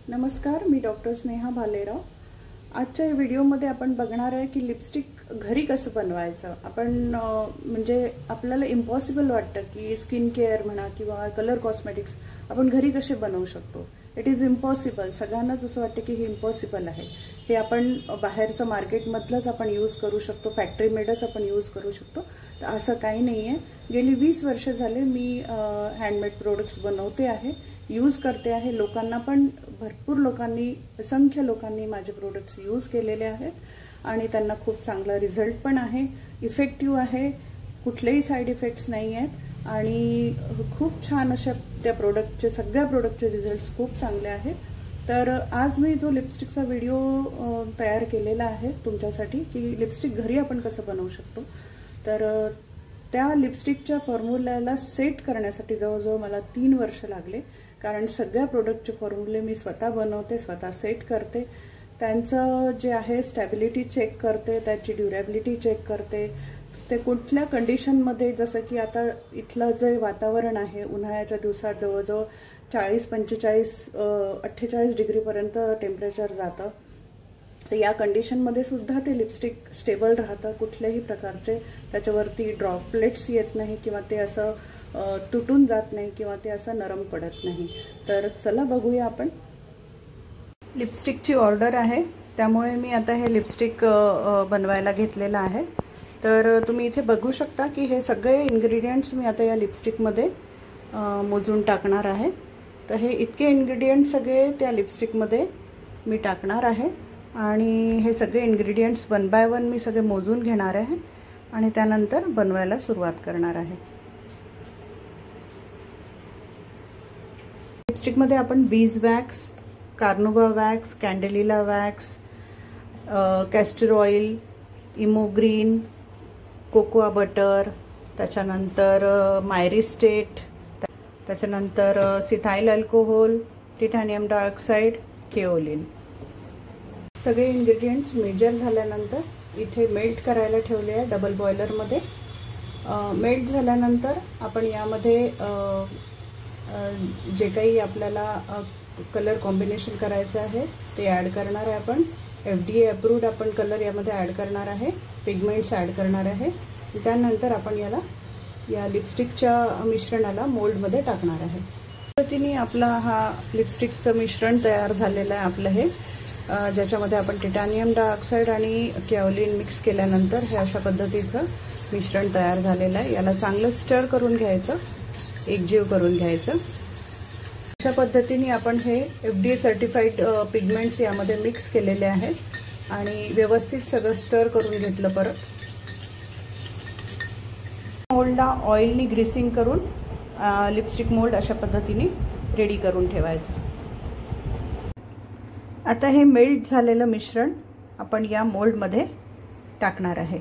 नमस्कार, मी डॉक्टर स्नेहा भालेराव। आजच्या व्हिडिओमध्ये आपण बघणार आहे की लिपस्टिक घरी कसं बनवायचं। आपण म्हणजे आपल्याला इम्पॉसिबल वाटतं की स्किन केअर म्हणा किंवा कलर कॉस्मेटिक्स आपण घरी कसे बनवू शकतो। It is impossible. सगळ्यांनाच असं वाटतं की हे इम्पॉसिबल आहे। हे आपण बाहेरचं मार्केटमधलंच आपण यूज करू शकतो, फॅक्टरी मेडच आपण यूज करू शकतो। तर असं काही नाही आहे। गेली 20 वर्ष झाले मी हँडमेड प्रोडक्ट्स बनवते आहे, यूज करते आहे। लोकांना पण भरपूर लोकांनी, असंख्य लोकांनी माझे प्रोडक्ट्स यूज केलेले आहेत आणि त्यांना खूप चांगला रिझल्ट पण आहे, इफेक्टिव्ह आहे, कुठलेही साइड इफेक्ट्स नाही आहेत आणि खूप छान अशा त्या प्रोडक्टचे, सगळ्या प्रोडक्टचे रिझल्ट्स खूप चांगले आहेत। तर आज मी जो लिपस्टिकचा व्हिडिओ तयार केलेला आहे तुमच्यासाठी की लिपस्टिक घरी आपण कसं बनवू शकतो, तर त्या लिपस्टिकच्या फॉर्म्युल्याला सेट करण्यासाठी जवळजवळ मला 3 वर्ष लागले। कारण सगळ्या प्रोडक्टचे फॉर्म्युले मी स्वतः बनवते, स्वतः सेट करते, त्यांचं जे आहे स्टॅबिलिटी चेक करते, त्याची ड्युरेबिलिटी चेक करते, ते कुठल्या कंडिशनमध्ये, जसं की आता इथलं जे वातावरण आहे उन्हाळ्याच्या दिवसात जवळजवळ 40-45-48 डिग्रीपर्यंत टेम्परेचर जातं। तर या कंडिशनमध्ये सुद्धा ते लिपस्टिक स्टेबल राहतं, कुठल्याही प्रकारचे त्याच्यावरती ड्रॉपलेट्स येत नाही किंवा ते असं तुटून जात नाही किंवा ते असं नरम पडत नाही। तर चला बघूया आपण। लिपस्टिकची ऑर्डर आहे, त्यामुळे मी आता हे लिपस्टिक बनवायला घेतलेलं आहे। तर तुम्ही इथे बघू शकता की हे सगळे इन्ग्रेडियंट्स मी आता या लिपस्टिकमध्ये मोजून टाकणार आहे। तर हे इतके इन्ग्रेडियंट्स सगळे त्या लिपस्टिकमध्ये मी टाकणार आहे आणि हे सगळे इन्ग्रेडियंट्स 1 बाय 1 मी सगळे मोजून घेणार आहे आणि त्यानंतर बनवायला सुरुवात करणार आहे। लिपस्टिकमध्ये आपण bees wax, carnauba wax, candelilla wax, castor oil, emo green, cocoa butter, त्याच्यानंतर मायरिस्टेट, त्याच्यानंतर cetyl alcohol, titanium dioxide, kaolin, सगळे इन्ग्रेडियंट्स मेजर झाल्यानंतर इथे मेल्ट करायला ठेवले आहे डबल बॉयलरमध्ये। मेल्ट झाल्यानंतर आपण यामध्ये जे काही आपल्याला कलर कॉम्बिनेशन करायचं आहे ते ॲड करणार आहे। आपण FDA अप्रूव्ड आपण कलर यामध्ये ॲड करणार आहे, पिगमेंट्स ॲड करणार आहे। त्यानंतर आपण या लिपस्टिकच्या मिश्रणाला मोल्डमध्ये टाकणार आहे। पद्धतीने आपला हा लिपस्टिकचं मिश्रण तयार झालेलं आहे आपलं हे, ज्याच्यामध्ये आपण टायटॅनियम डायऑक्साइड आणि केओलिन मिक्स केल्यानंतर हे अशा पद्धतीचं मिश्रण तयार झालेलं आहे। याला चांगलं स्टर करून घ्यायचं, एकजीव करून घ्यायचं। अशा पद्धतीने आपण हे FDA सर्टिफाईड पिगमेंट्स यामध्ये मिक्स केलेले आहेत आणि व्यवस्थित सगळं स्टर करून घेतलं। परत मोल्डला ऑइलनी ग्रीसिंग करून लिपस्टिक मोल्ड अशा पद्धतीने रेडी करून ठेवायचं। आता हे मेल्ट झालेलं मिश्रण आपण या मोल्डमध्ये टाकणार आहे।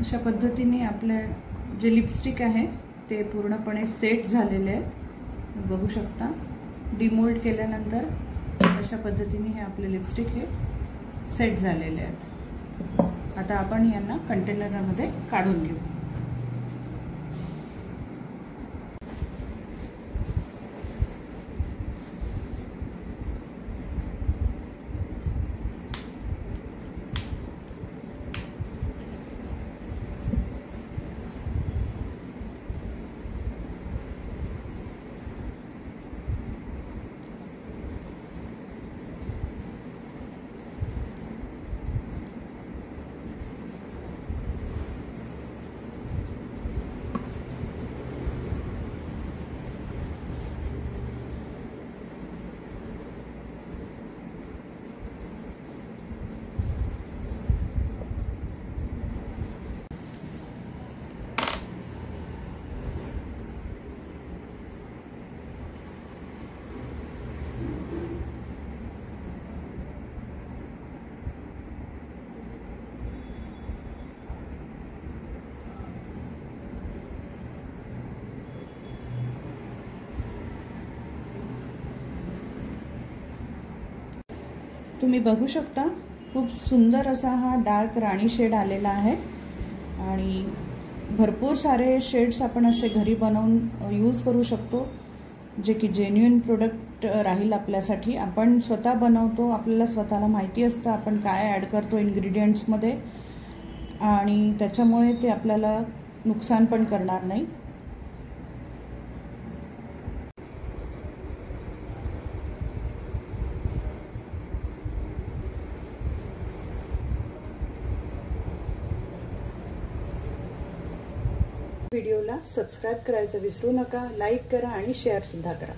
अशा पद्धतीने आपले जे लिपस्टिक आहे ते पूर्णपणे सेट झालेले आहेत, बघू शकता। डिमोल्ड केल्यानंतर अशा पद्धतीने हे आपले लिपस्टिक हे सेट झालेले आहेत। आता आपण यांना कंटेनरमध्ये काढून घेऊ। तुम्ही बघू शकता खूप सुंदर असा हा डार्क राणी शेड आलेला आहे आणि भरपूर सारे शेड्स आपण असे घरी बनवून यूज करू शकतो, जे की जेन्युइन प्रोडक्ट राहील आपल्यासाठी. आपण स्वतः बनवतो, आपल्याला स्वतःला माहिती असतं आपण काय ॲड करतो इन्ग्रेडियंट्समध्ये आणि त्याच्यामुळे ते आपल्याला नुकसान पण करणार नाही. व्हिडिओला सबस्क्राइब करायचं विसरू नका, लाईक करा आणि शेअर सुद्धा करा.